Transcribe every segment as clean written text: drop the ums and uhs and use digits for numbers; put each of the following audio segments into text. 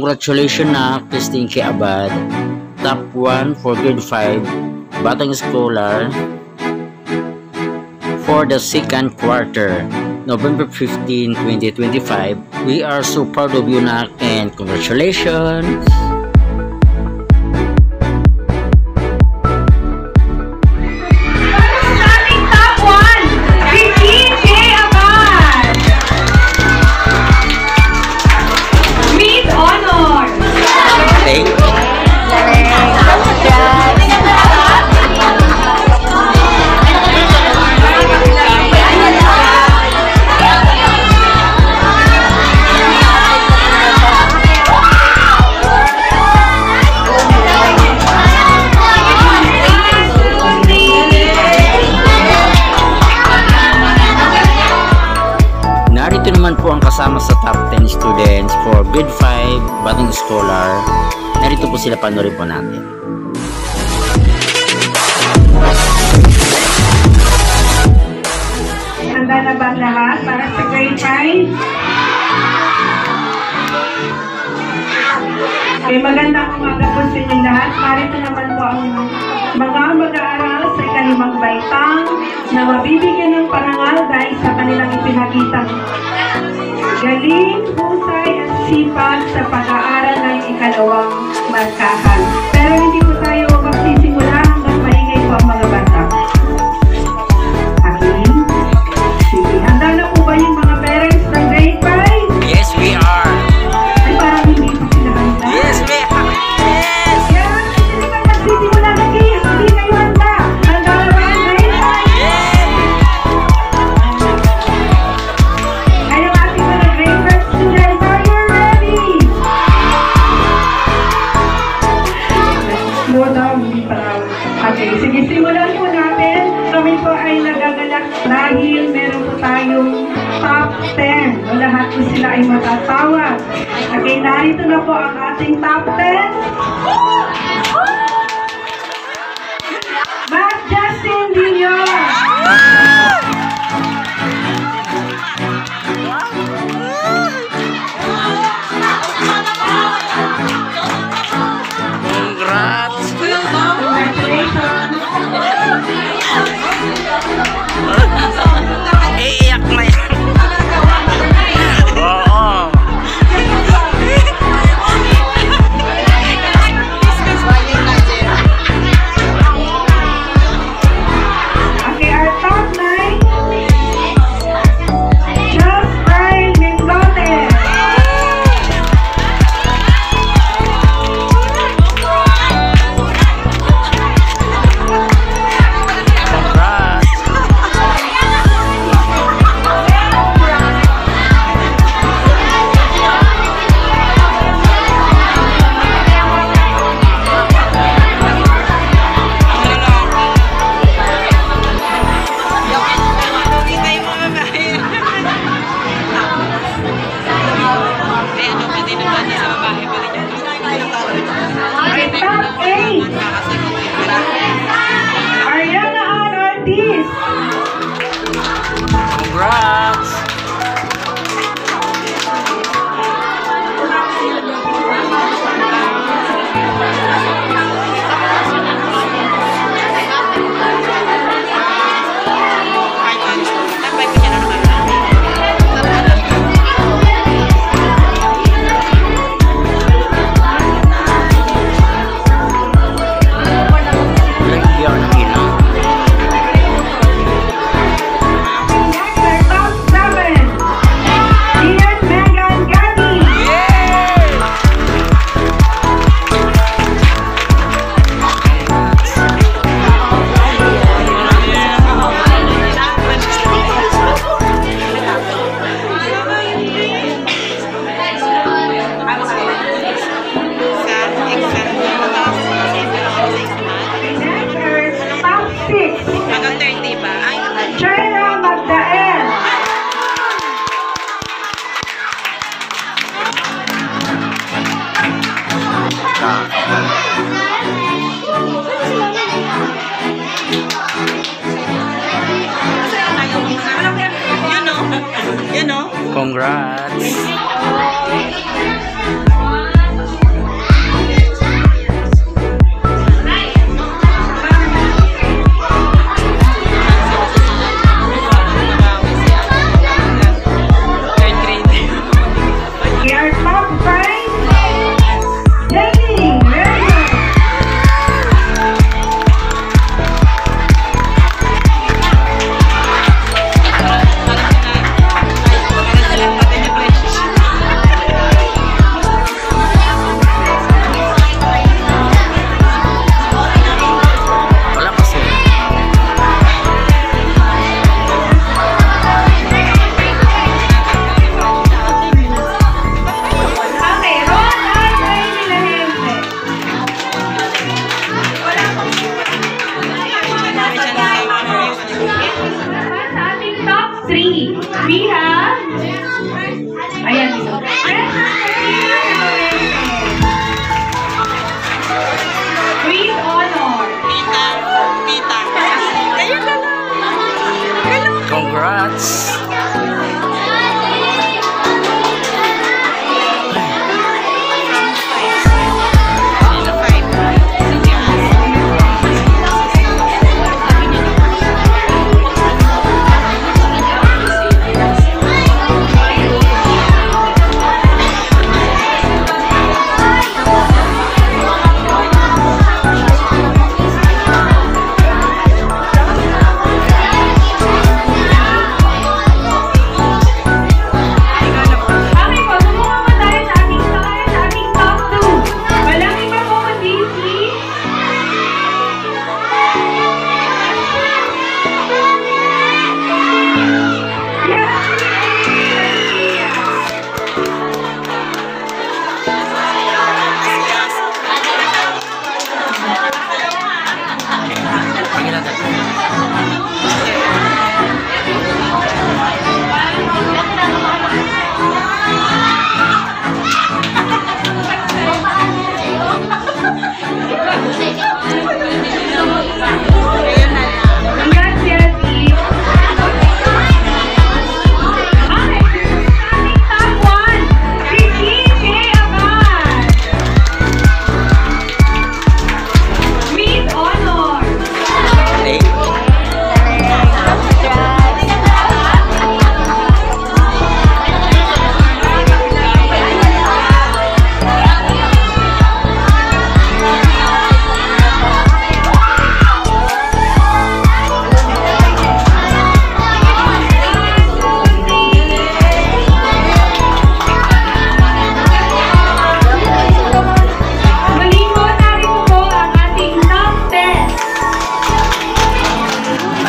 Congratulations na Christine K. Abad, top 1 for grade 5 Batang Scholar for the second quarter, November 15, 2025. We are so proud of you, Nak, and congratulations! Narito naman po ang kasama sa top 10 students for grade 5 Batang Scholar. Narito po sila, panoorin po natin. Handa na ba lahat para sa grade 5? Okay, magandang umaga po sa inyong lahat. Narito naman po ang mga mag-aaral sa ikalimang baitang na mabibigyan ng parangal dahil sa kanilang ipinakitang galing, husay at sipag sa pag-aaral ng ikalawang markahan. Pero hindi po tayo magsisimula hanggang maingay po ang mga bata. Okay? Sige, handa na po ba yung mga parents ng grade 5? Yes, we are! Ay, parang hindi po sila handa. Yes, we are! Yes! Kaya, hindi ka magsisimula na kayo. Hindi kayo handa. Handa na ba ang grade 5? Yes! Ay, ang ating mga grade 5 students, are you ready? Slow down, hindi pa raw. Okay, sige, simulan po natin. Kami po ay nagagalak dahil meron po tayong top 10. O lahat po sila ay matatawa. Okay, narito na po ang ating top 10. Matt Justin Leon. Congrats! Congratulations. Iiyak na yan! Oo! Okay, our top 9. Charles Brian Mendoza. Congrats! Okay, top 8. Ariana Ann Ortiz. Congrats! Lagyan ng ilaw. Next, our top 7. Ian Megan Gatti. Next, our top 6. China Magdael. Congrats!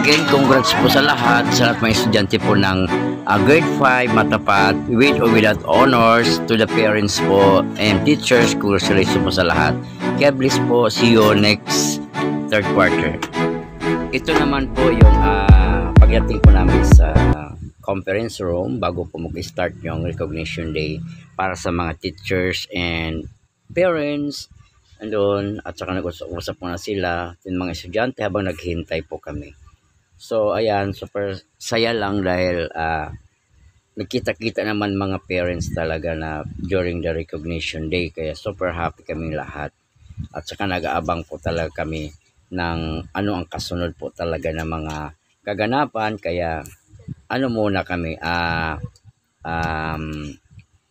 Again, congrats po sa lahat mga estudyante po ng grade 5 matapat with or without honors. To the parents po and teachers, congratulations po sa lahat. God bless po. See you next third quarter. Ito naman po yung pagdating po namin sa conference room bago po mag-start yung recognition day para sa mga teachers and parents. Andun, at saka nag-usap po na sila yung mga estudyante habang naghihintay po kami. So ayan, super saya lang dahil nagkita-kita naman mga parents talaga na during the recognition day, kaya super happy kaming lahat. At saka nag-aabang po talaga kami ng ano ang kasunod po talaga ng mga kaganapan, kaya ano muna kami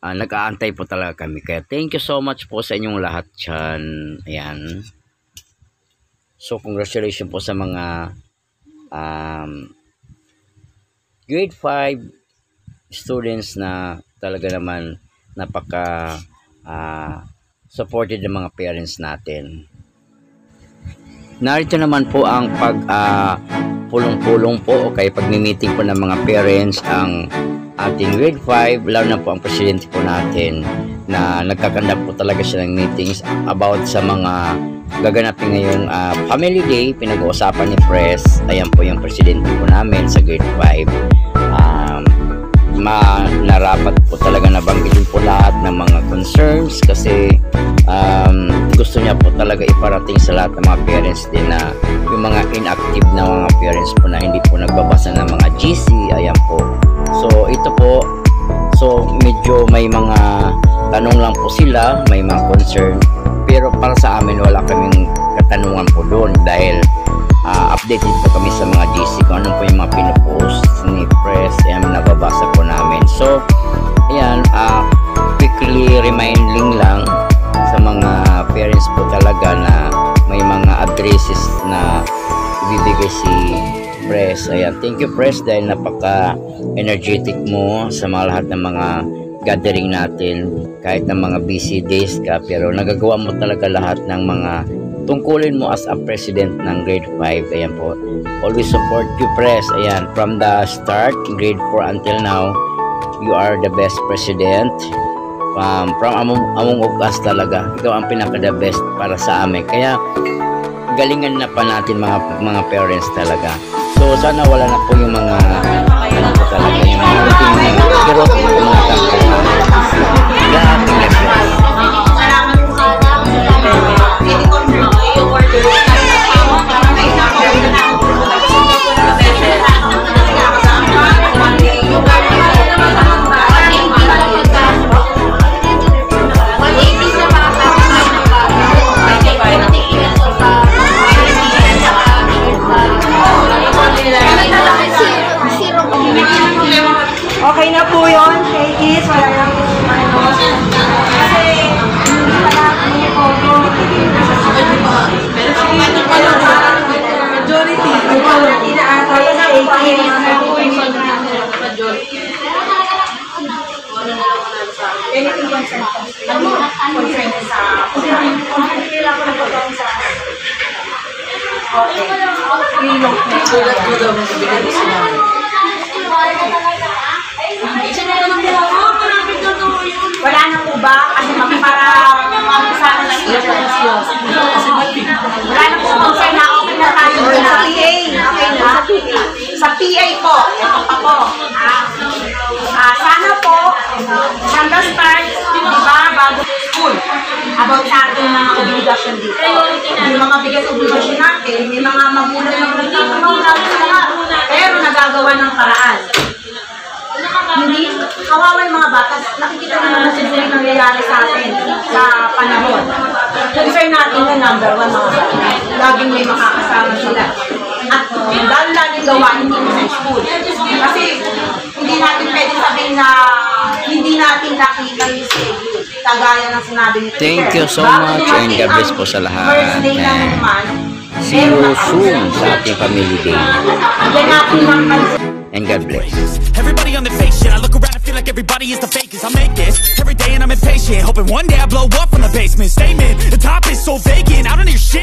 nag-aantay po talaga kami. Kaya thank you so much po sa inyong lahat dyan. Ayan. So congratulations po sa mga grade 5 students na talaga naman napaka supported ng mga parents natin. Narito naman po ang pulong-pulong po o kaya pagmi-meeting po ng mga parents ang ating grade 5, lalo na po ang presidente po natin na nagkakandak po talaga siya ng meetings about sa mga gaganapin ngayong family day. Pinag-uusapan ni Press, ayan po yung presidente po namin sa grade 5. Narapat po talaga nabanggitin po lahat ng mga concerns kasi gusto niya po talaga iparating sa lahat ng mga parents din na yung mga inactive na mga parents po na hindi po nagbabasa ng mga GC, ayan po. So ito po, so medyo may mga tanong lang po sila, may mga concern, pero para sa amin wala kaming katanungan po doon dahil updated po kami sa mga GC kung ano po yung mga pinopost ni Press, ayan, nababasa po namin. So ayan, quickly reminding lang sa mga parents po talaga na may mga addresses na ibibigay si Press. Ayan, thank you Press dahil napaka-energetic mo sa mga lahat ng mga gathering natin kahit ng mga busy days ka, pero nagagawa mo talaga lahat ng mga tungkulin mo as a president ng grade 5. Ayan po, always support you Press. Ayan, from the start, grade 4 until now, you are the best president. From among us talaga, ikaw ang pinaka the best para sa amin, kaya galingan na pa natin mga parents talaga. So sana wala na po yung mga ano po talaga yung mga routine na kirot ng mga tampo. God bless you. Okay na po yun, Shakey's. Wala lang po kasi hindi pala may photo. Majority. Majority na ata yung Shakey's. Anything consent. Consent sa... Okay. Reload na. Sulat mo daw mo sabihin mo sila. Wala na po ba? Kasi para sana lang yun. Wala na po concern na okay na tayo sa PA. Okay na? Sa PA po. Ito pa po. Sana po, from the start, diba, bago school, about sa ating mga obligasyon dito. Yung mga bigas obligasyon natin, may mga magulang ng pero nagagawa ng paraan. Hindi, kawawa yung mga bata. Nakikita naman na siguro yung nangyayari sa atin sa panahon. Concern natin yung number 1 mga bata. Laging may makakasama sila. At dahil gawain din sa school. Kasi hindi natin pwede sabihin na hindi natin nakita yung schedule. Kagaya ng sinabi ni Peter. Thank you so much and God bless po sa lahat. First day na naman. See you soon sa ating family day. And God bless. Everybody on the fake shit. I look around and feel like everybody is the fakest. I make this every day and I'm impatient, hoping one day I blow up from the basement. Statement, the top is so vacant. I don't hear shit.